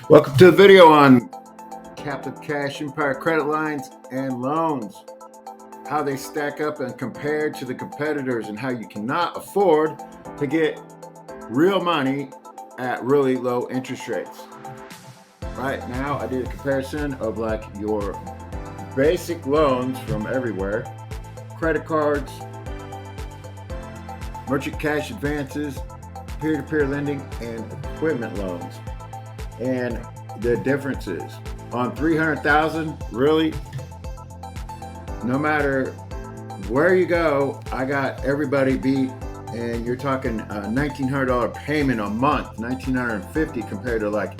Welcome to the video on captive cash empire credit lines and loans, how they stack up and compare to the competitors, and how you cannot afford to get real money at really low interest rates. Right now, I did a comparison of like your basic loans from everywhere, credit cards, merchant cash advances, peer-to-peer lending, and equipment loans. And the differences on 300,000, really, no matter where you go, I got everybody beat. And you're talking a $1,900 payment a month, $1,950 compared to like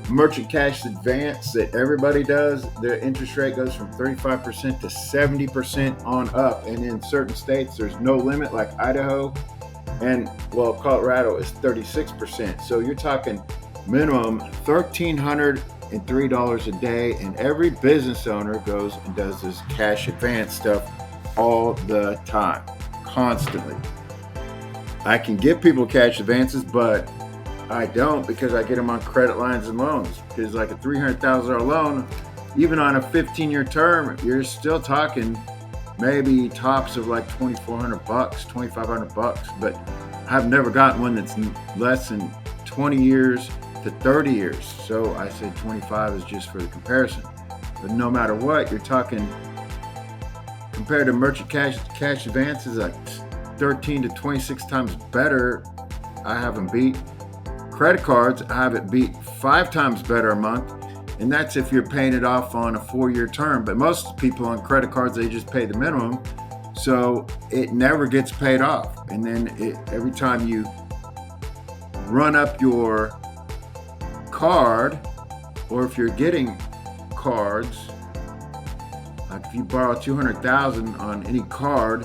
merchant cash advance that everybody does. Their interest rate goes from 35% to 70% on up. And in certain states, there's no limit, like Idaho, and Colorado is 36%. So you're talking minimum $1,303 a day, and every business owner goes and does this cash advance stuff all the time, constantly. I can give people cash advances, but I don't, because I get them on credit lines and loans. Because like a $300,000 loan, even on a 15-year term, you're still talking maybe tops of like $2,400, $2,500. But I've never gotten one that's less than 20 years to 30 years. So I said 25 is just for the comparison. But no matter what, you're talking compared to merchant cash advances, like 13 to 26 times better. I have them beat. Credit cards, I have it beat 5 times better a month. And that's if you're paying it off on a 4-year term. But most people on credit cards, they just pay the minimum. So it never gets paid off. And then every time you run up your card, or if you're getting cards, like if you borrow $200,000 on any card,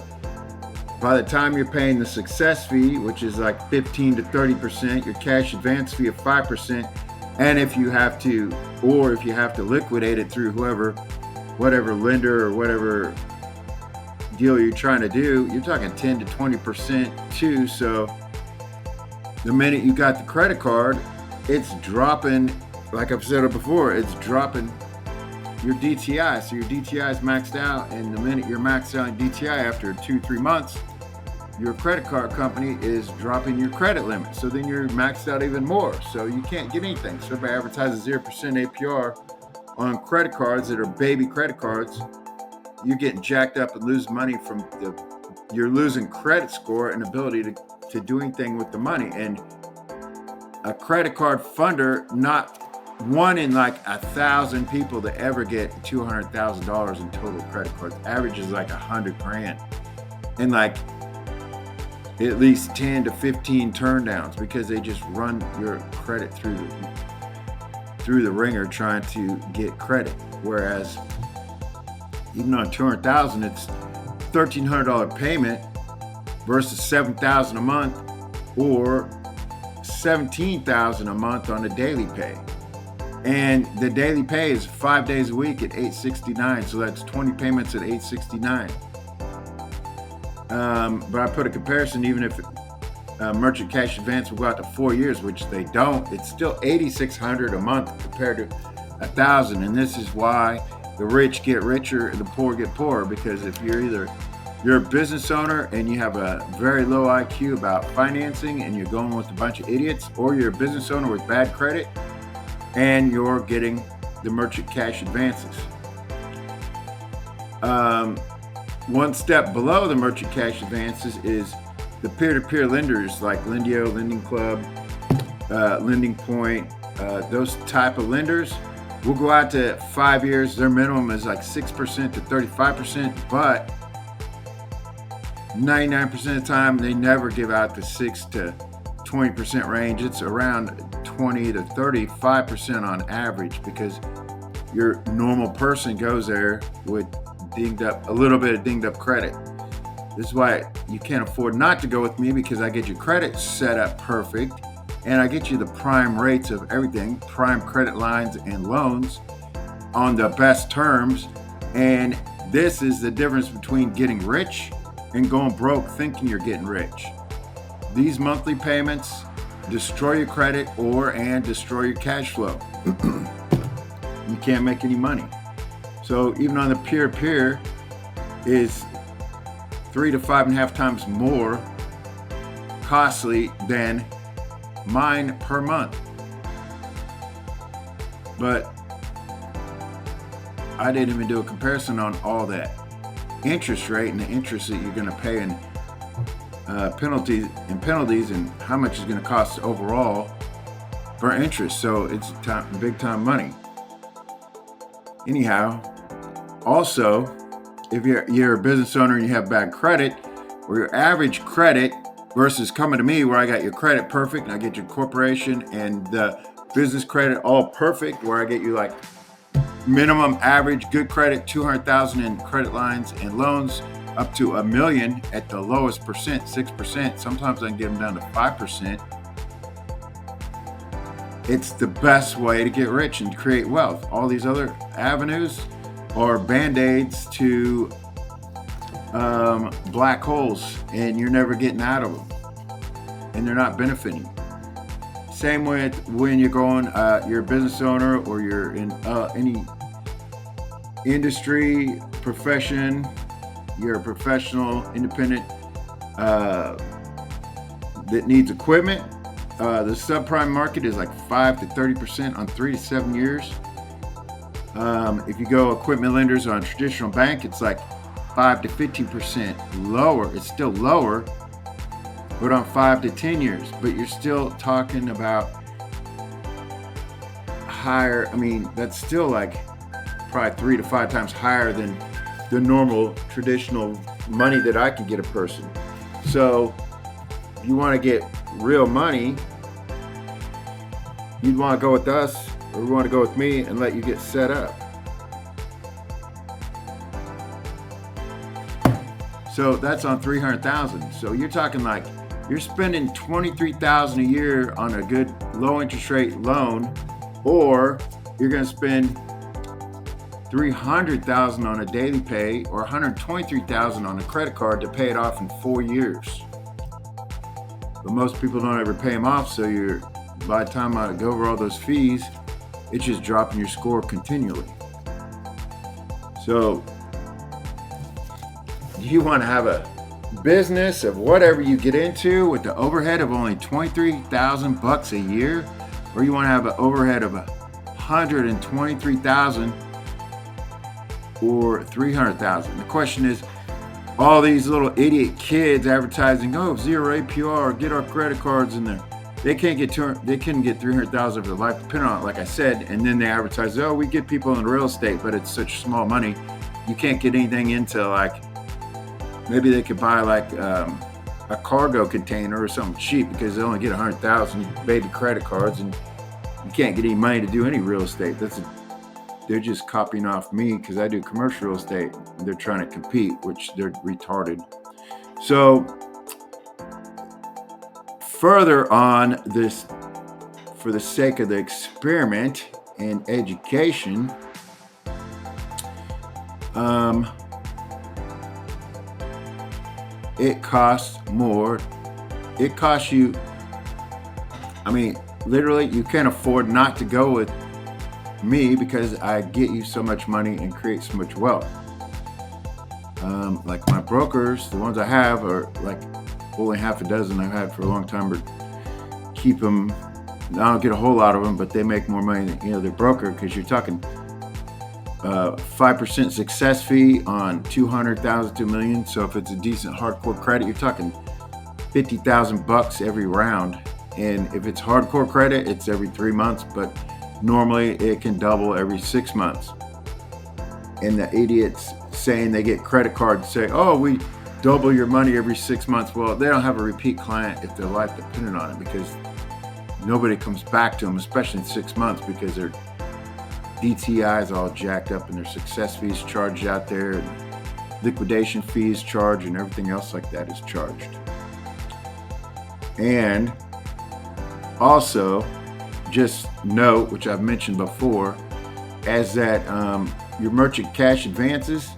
by the time you're paying the success fee, which is like 15 to 30%, your cash advance fee of 5%, and if you have to liquidate it through whatever lender or whatever deal you're trying to do, you're talking 10 to 20% too. So the minute you got the credit card, it's dropping, like I've said it before, it's dropping your DTI. So your DTI is maxed out, and the minute you're maxed out in DTI after 2-3 months, your credit card company is dropping your credit limit. So then you're maxed out even more. So you can't get anything. So if I advertise a 0% APR on credit cards that are baby credit cards, you're getting jacked up and losing money you're losing credit score and ability to do anything with the money. And a credit card funder, not one in like 1,000 people that ever get $200,000 in total credit cards. Average is like $100,000, and like at least 10 to 15 turndowns, because they just run your credit through the ringer trying to get credit. Whereas even on $200,000, it's $1,300 payment versus $7,000 a month, or $17,000 a month on a daily pay. And the daily pay is 5 days a week at $869, so that's 20 payments at $869. But I put a comparison, even if merchant cash advance will go out to 4 years, which they don't, it's still $8,600 a month compared to $1,000. And this is why the rich get richer and the poor get poorer, because if you're a business owner and you have a very low IQ about financing and you're going with a bunch of idiots, or you're a business owner with bad credit and you're getting the merchant cash advances. One step below the merchant cash advances is the peer-to-peer lenders like Lendio, Lending Club, Lending Point. Those type of lenders will go out to 5 years. Their minimum is like 6% to 35%, but 99% of the time, they never give out the 6 to 20% range. It's around 20 to 35% on average, because your normal person goes there with a little bit of dinged up credit. This is why you can't afford not to go with me, because I get your credit set up perfect, and I get you the prime rates of everything, prime credit lines and loans on the best terms. And this is the difference between getting rich and going broke thinking you're getting rich. These monthly payments destroy your credit and destroy your cash flow. You can't make any money. So even on the peer-to-peer is 3 to 5.5 times more costly than mine per month. But I didn't even do a comparison on all that interest rate and the interest that you're going to pay in penalties and how much it's going to cost overall for interest. So it's big time money. Anyhow, also, if you're a business owner and you have bad credit, or your average credit versus coming to me where I got your credit perfect and I get your corporation and the business credit all perfect, where I get you like minimum average good credit, 200,000 in credit lines and loans, up to $1 million at the lowest percent, 6%. Sometimes I can get them down to 5%. It's the best way to get rich and create wealth. All these other avenues are band-aids to black holes, and you're never getting out of them, and they're not benefiting you. Same with when you're going, you're a business owner or you're in any industry, profession, you're a professional, independent that needs equipment. The subprime market is like 5 to 30% on 3 to 7 years. If you go equipment lenders on a traditional bank, it's like 5 to 15% lower. It's still lower, but on 5 to 10 years. But you're still talking about higher. I mean, that's still like probably 3 to 5 times higher than the normal traditional money that I could get a person. So if you want to get real money, you'd want to go with us, or you want to go with me and let you get set up. So that's on 300,000. So you're talking like you're spending 23,000 a year on a good low interest rate loan, or you're going to spend 300,000 on a daily pay, or 123,000 on a credit card to pay it off in 4 years. But most people don't ever pay them off, so by the time I go over all those fees, it's just dropping your score continually. So you want to have a business of whatever you get into with the overhead of only $23,000 a year, or you want to have an overhead of $123,000 or $300,000. The question is, all these little idiot kids advertising, oh, 0 APR, get our credit cards in there. They couldn't get $300,000 for their life depending on it, like I said. And then they advertise, oh, we get people in real estate, but it's such small money, you can't get anything into, like, maybe they could buy like a cargo container or something cheap because they only get 100,000 baby credit cards, and you can't get any money to do any real estate. They're just copying off me because I do commercial real estate. They're trying to compete, which they're retarded. So further on this, for the sake of the experiment and education, it costs more. It costs you, I mean, literally, you can't afford not to go with me because I get you so much money and create so much wealth. Like my brokers, the ones I have are like only half a dozen I've had for a long time, but keep them. I don't get a whole lot of them, but they make more money than their broker, because you're talking 5% success fee on 200,000 to $1 million. So if it's a decent hardcore credit, you're talking $50,000 every round. And if it's hardcore credit, it's every 3 months, but normally it can double every 6 months. And the idiots saying they get credit cards say, oh, we double your money every 6 months. Well, they don't have a repeat client if their life depended on it, because nobody comes back to them, especially in 6 months, because their DTI is all jacked up and their success fees charged out there, and liquidation fees charged, and everything else like that is charged. And also, just note, which I've mentioned before, as that your merchant cash advances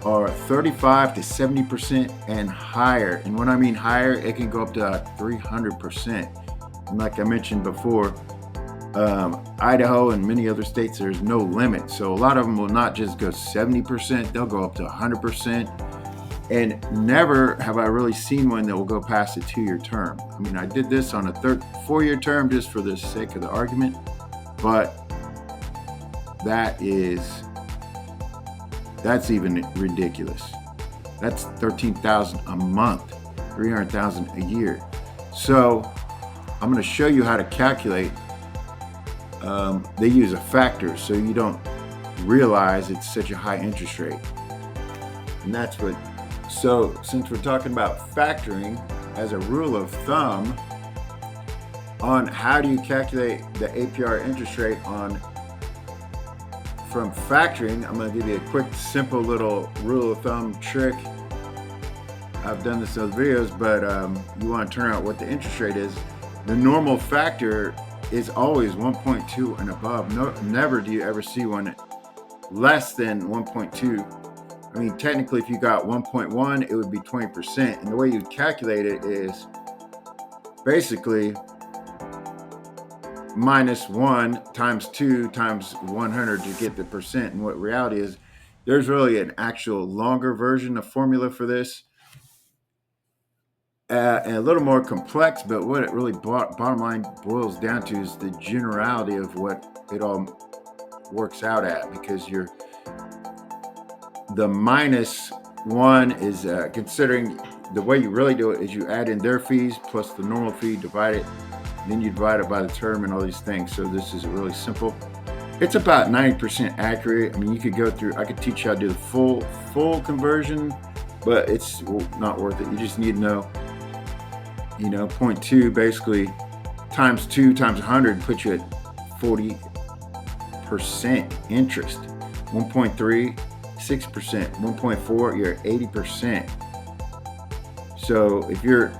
are 35 to 70% and higher. And when I mean higher, it can go up to 300%. And like I mentioned before, Idaho and many other states, there's no limit. So a lot of them will not just go 70%, they'll go up to 100%. And never have I really seen one that will go past a 2-year term. I mean, I did this on a 4-year term just for the sake of the argument, but that's even ridiculous. That's $13,000 a month, $300,000 a year. So I'm going to show you how to calculate. They use a factor so you don't realize it's such a high interest rate. And that's what, so since we're talking about factoring as a rule of thumb on how do you calculate the APR interest rate from factoring, I'm going to give you a quick, simple little rule of thumb trick. I've done this in other videos, but you want to turn out what the interest rate is. The normal factor is always 1.2 and above. Never do you ever see one less than 1.2. I mean, technically, if you got 1.1, it would be 20%. And the way you calculate it is basically minus 1 times 2 times 100 to get the percent. And what reality is, there's really an actual longer version of formula for this. And a little more complex, but what it really bottom line boils down to is the generality of what it all works out at, because the minus 1 is considering the way you really do it is you add in their fees plus the normal fee, divide it, then you divide it by the term and all these things. So this is really simple. It's about 90% accurate. I mean, you could go through, I could teach you how to do the full conversion, but it's not worth it. You just need to know, 0.2 basically times 2 times 100 puts you at 40% interest. 1.3, 6%. 1.4, you're at 80%. So if you're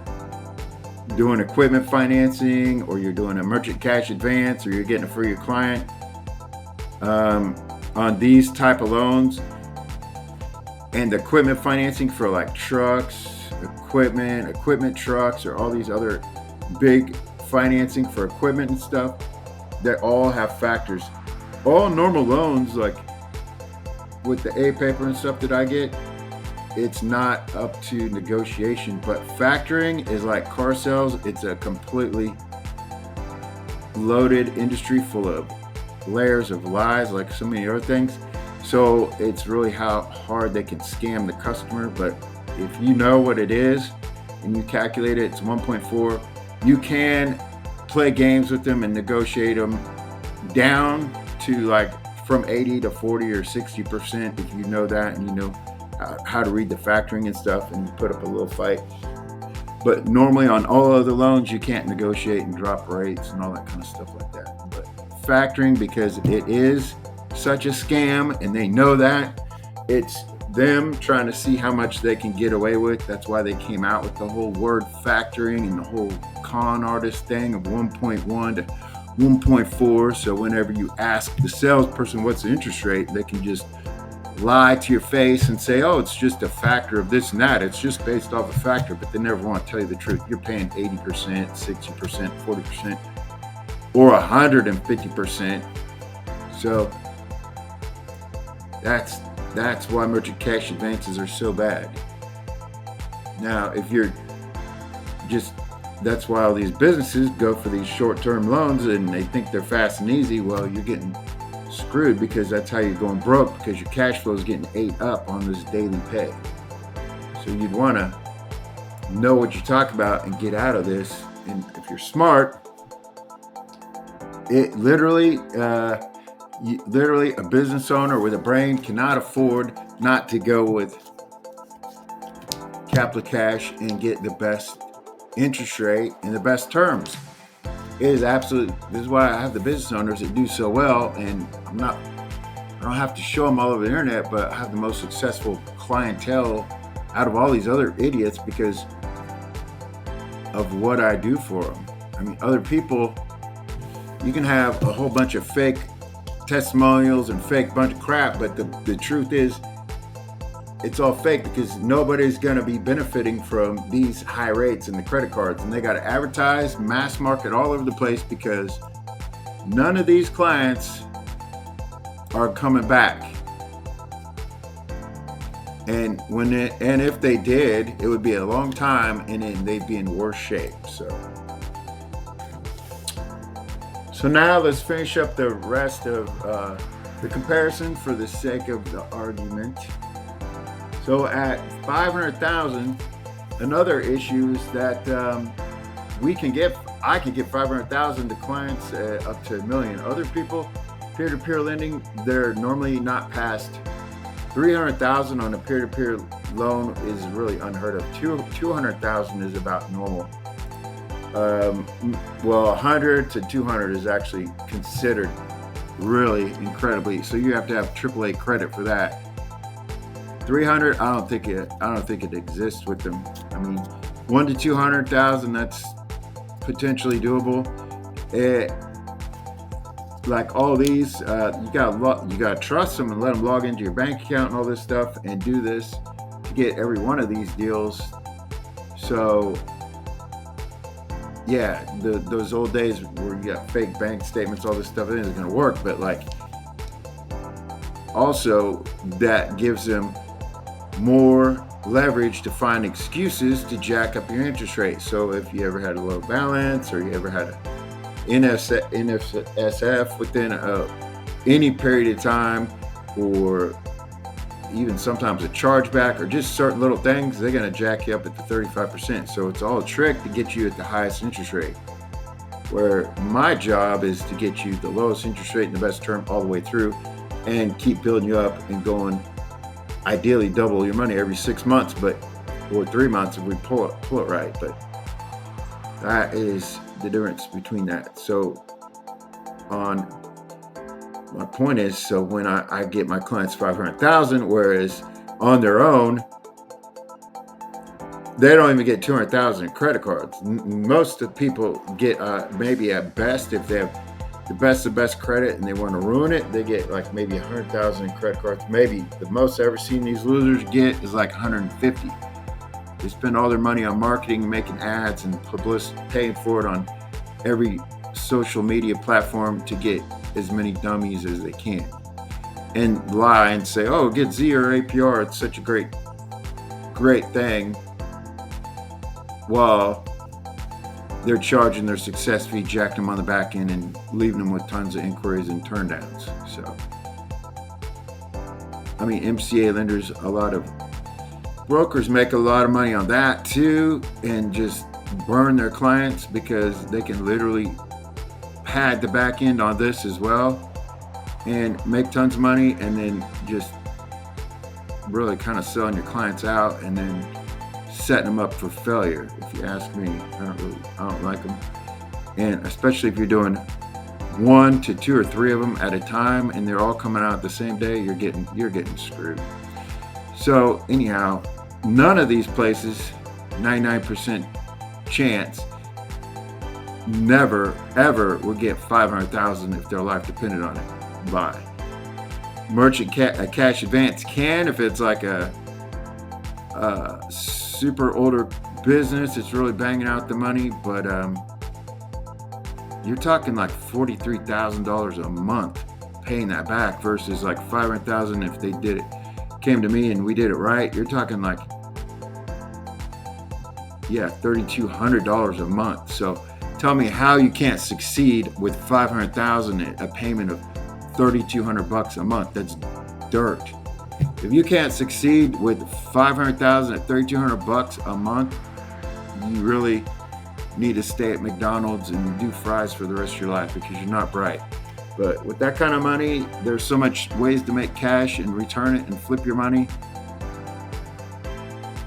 doing equipment financing, or you're doing a merchant cash advance, or you're getting it for your client on these type of loans, and the equipment financing for like trucks, equipment trucks, or all these other big financing for equipment and stuff, they all have factors. All normal loans, like with the A paper and stuff that I get, it's not up to negotiation. But factoring is like car sales. It's a completely loaded industry full of layers of lies, like so many other things. So it's really how hard they can scam the customer. But if you know what it is and you calculate it, it's 1.4. You can play games with them and negotiate them down to like from 80 to 40 or 60% if you know that and you know how to read the factoring and stuff, and you put up a little fight. But normally on all other loans, you can't negotiate and drop rates and all that kind of stuff like that. But factoring, because it is such a scam and they know that, it's them trying to see how much they can get away with. That's why they came out with the whole word factoring and the whole con artist thing of 1.1 to 1.4. So whenever you ask the salesperson what's the interest rate, they can just lie to your face and say, oh, it's just a factor of this and that. It's just based off a factor, but they never want to tell you the truth. You're paying 80%, 60%, 40%, or 150%. So that's why merchant cash advances are so bad. Now, if you're just, that's why all these businesses go for these short-term loans and they think they're fast and easy. Well, you're getting screwed, because that's how you're going broke, because your cash flow is getting ate up on this daily pay. So you'd want to know what you talk about and get out of this. And if you're smart, it literally a business owner with a brain cannot afford not to go with capital cash and get the best interest rate and the best terms. It is absolutely, this is why I have the business owners that do so well, and I don't have to show them all over the internet, but I have the most successful clientele out of all these other idiots because of what I do for them. I mean, other people, you can have a whole bunch of fake testimonials and fake bunch of crap, but the truth is, it's all fake because nobody's going to be benefiting from these high rates in the credit cards, and they got to advertise, mass market all over the place because none of these clients are coming back. And if they did, it would be a long time, and then they'd be in worse shape. So now let's finish up the rest of the comparison for the sake of the argument. So at 500,000, another issue is that I can get 500,000 to clients up to $1 million. Other people, peer-to-peer lending, they're normally not past 300,000 on a peer-to-peer loan is really unheard of. 200,000 is about normal. 100 to 200 is actually considered really incredibly. So you have to have AAA credit for that. 300, I don't think it exists with them. I mean, 1 to 200,000, that's potentially doable. Like all these, you gotta trust them and let them log into your bank account and all this stuff and do this to get every one of these deals. So yeah, those old days where you got fake bank statements, all this stuff, it isn't gonna work. But like, also that gives them more leverage to find excuses to jack up your interest rate. So if you ever had a low balance, or you ever had a NSF within any period of time, or even sometimes a chargeback, or just certain little things, they're going to jack you up at the 35%. So it's all a trick to get you at the highest interest rate, where my job is to get you the lowest interest rate and the best term all the way through, and keep building you up and going, ideally double your money every 6 months, or 3 months if we pull it right. But that is the difference between that. So my point is, so when I get my clients 500,000, whereas on their own, they don't even get 200,000 in credit cards. Most of the people get maybe at best, if they have the best credit and they want to ruin it, they get like maybe 100,000 in credit cards. Maybe the most I've ever seen these losers get is like 150. They spend all their money on marketing, making ads and publicity, paying for it on every social media platform to get as many dummies as they can, and lie and say, oh, get zero APR, it's such a great thing, while they're charging their success fee, jacking them on the back end, and leaving them with tons of inquiries and turndowns. So, I mean, MCA lenders, a lot of brokers make a lot of money on that too, and just burn their clients because they can literally pad the back end on this as well and make tons of money, and then just really kind of selling your clients out and then setting them up for failure. If you ask me, I don't like them. And especially if you're doing 1 to 2 or 3 of them at a time and they're all coming out the same day, you're getting screwed. So anyhow, none of these places, 99% chance, never ever will get 500,000 if their life depended on it. By merchant cash advance can, if it's like a super older business, it's really banging out the money, but you're talking like $43,000 a month paying that back, versus like 500,000 if they came to me and we did it right. You're talking like, yeah, $3,200 a month. So tell me how you can't succeed with 500,000, a payment of $3,200 a month. That's dirt. If you can't succeed with 500,000 at $3,200 a month, you really need to stay at McDonald's and do fries for the rest of your life, because you're not bright. But with that kind of money, there's so much ways to make cash and return it and flip your money.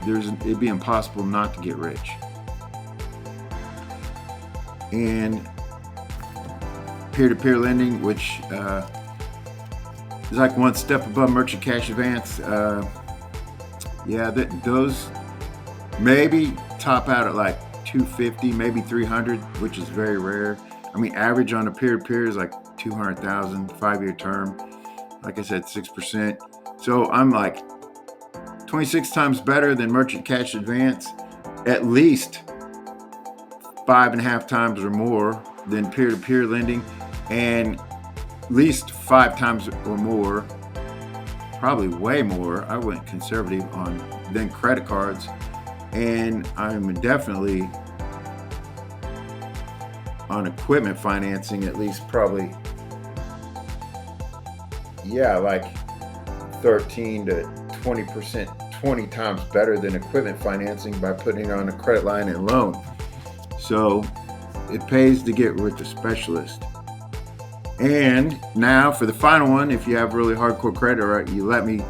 It'd be impossible not to get rich. And peer-to-peer lending, which is like one step above merchant cash advance. Those maybe top out at like 250, maybe 300, which is very rare. I mean, average on a peer-to-peer is like 200,000, 5-year term. Like I said, 6%. So I'm like 26 times better than merchant cash advance, at least 5.5 times or more than peer-to-peer lending, and at least 5 times or more, probably way more, I went conservative than credit cards. And I'm definitely on equipment financing, at least probably, like 13 to 20%, 20 times better than equipment financing by putting it on a credit line and loan. So it pays to get with the specialist. And now for the final one, if you have really hardcore credit, or you let me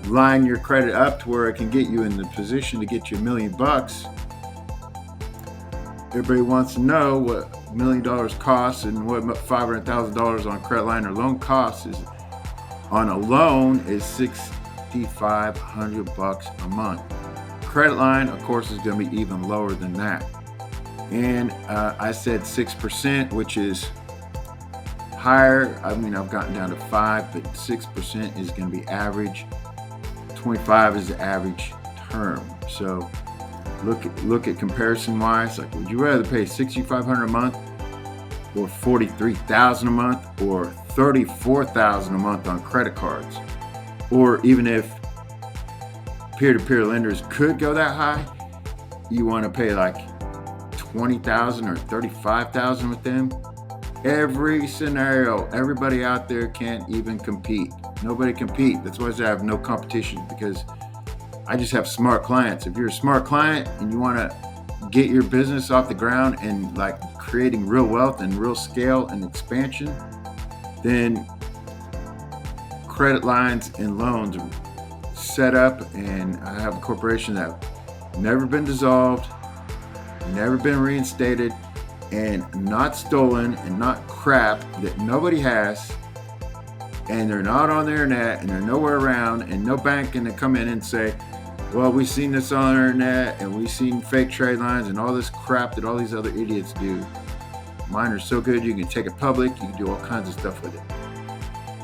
line your credit up to where I can get you in the position to get you $1 million. Everybody wants to know what $1 million costs and what $500,000 on credit line or loan costs. Is on a loan is $6,500 a month. Credit line, of course, is going to be even lower than that. And I said 6%, which is higher. I mean, I've gotten down to 5, but 6% is going to be average. 25 is the average term. So look at comparison wise. Like, would you rather pay $6,500 a month, or $43,000 a month, or $34,000 a month on credit cards? Or even if peer-to-peer lenders could go that high, you want to pay like $20,000 or $35,000 with them? Every scenario, everybody out there can't even compete. Nobody compete. That's why I have no competition, because I just have smart clients. If you're a smart client and you want to get your business off the ground and like creating real wealth and real scale and expansion, then credit lines and loans are set up. And I have a corporation that never been dissolved, never been reinstated, and not stolen, and not crap that nobody has, and they're not on the internet, and they're nowhere around, and no bank can come in and say, well, we've seen this on the internet, and we've seen fake trade lines and all this crap that all these other idiots do. Mine are so good, you can take it public, you can do all kinds of stuff with it.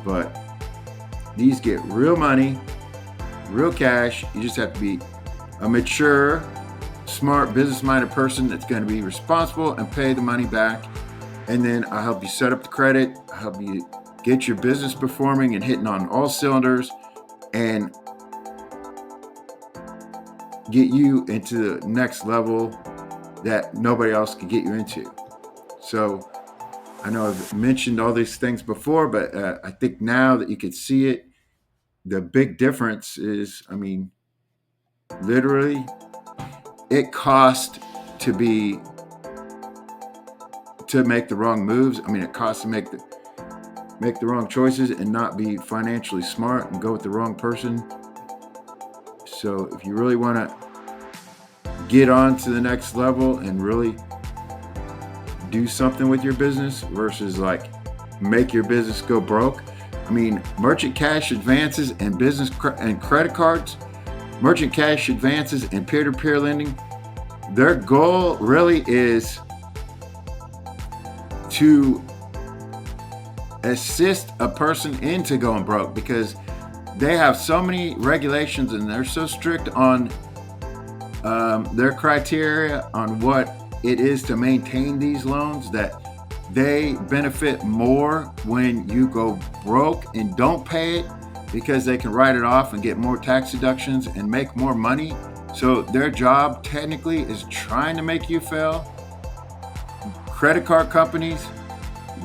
But these get real money, real cash. You just have to be a mature, smart, business-minded person that's going to be responsible and pay the money back. And then I'll help you set up the credit. I'll help you get your business performing and hitting on all cylinders, and get you into the next level that nobody else can get you into. So I know I've mentioned all these things before, but I think now that you can see it, the big difference is, I mean, literally, it costs to make the wrong moves. I mean, it costs to make the wrong choices and not be financially smart and go with the wrong person. So if you really want to get on to the next level and really do something with your business versus like make your business go broke. I mean, merchant cash advances and business and credit cards, merchant cash advances and peer-to-peer lending, their goal really is to assist a person into going broke, because they have so many regulations and they're so strict on their criteria on what it is to maintain these loans that they benefit more when you go broke and don't pay it, because they can write it off and get more tax deductions and make more money. So their job technically is trying to make you fail. Credit card companies,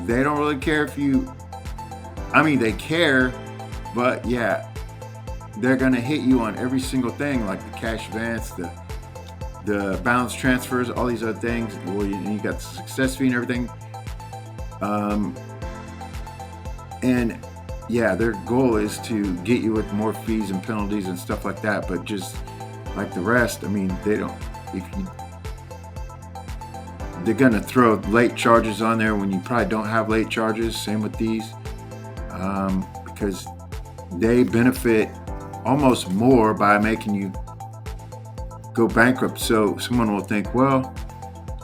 they don't really care if you, I mean, they care, but yeah, they're going to hit you on every single thing, like the cash advance, the balance transfers, all these other things. Well, you got the success fee and everything. And yeah, their goal is to get you with more fees and penalties and stuff like that. But just like the rest, I mean, they're going to throw late charges on there when you probably don't have late charges. Same with these, because they benefit almost more by making you go bankrupt. So someone will think, well,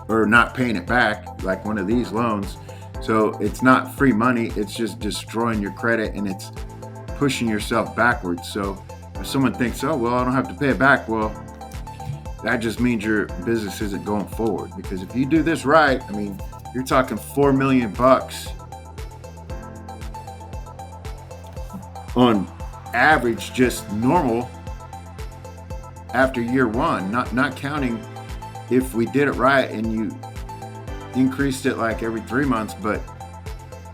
or not paying it back, like one of these loans. So it's not free money, it's just destroying your credit and it's pushing yourself backwards. So If someone thinks, oh, well, I don't have to pay it back, well, that just means your business isn't going forward. Because if you do this right, I mean, you're talking $4 million on average, just normal after year one, not counting if we did it right and you increased it like every 3 months, but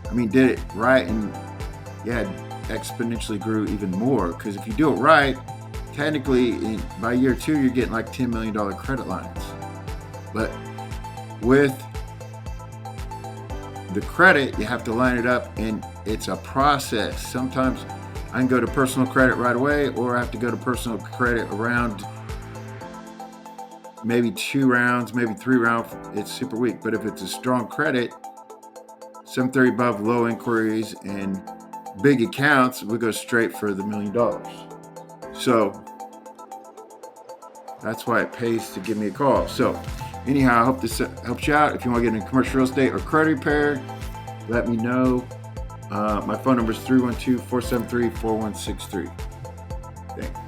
I mean, did it right and exponentially grew even more. Because if you do it right, technically by year 2, you're getting like $10 million credit lines. But with the credit, you have to line it up, and it's a process. Sometimes I can go to personal credit right away, or I have to go to personal credit around maybe 2 rounds, maybe 3 rounds. It's super weak. But if it's a strong credit, 730 above, low inquiries and big accounts, we go straight for the $1 million. So that's why it pays to give me a call. So anyhow, I hope this helps you out. If you want to get into commercial real estate or credit repair, let me know. My phone number is 312-473-4163. Thanks.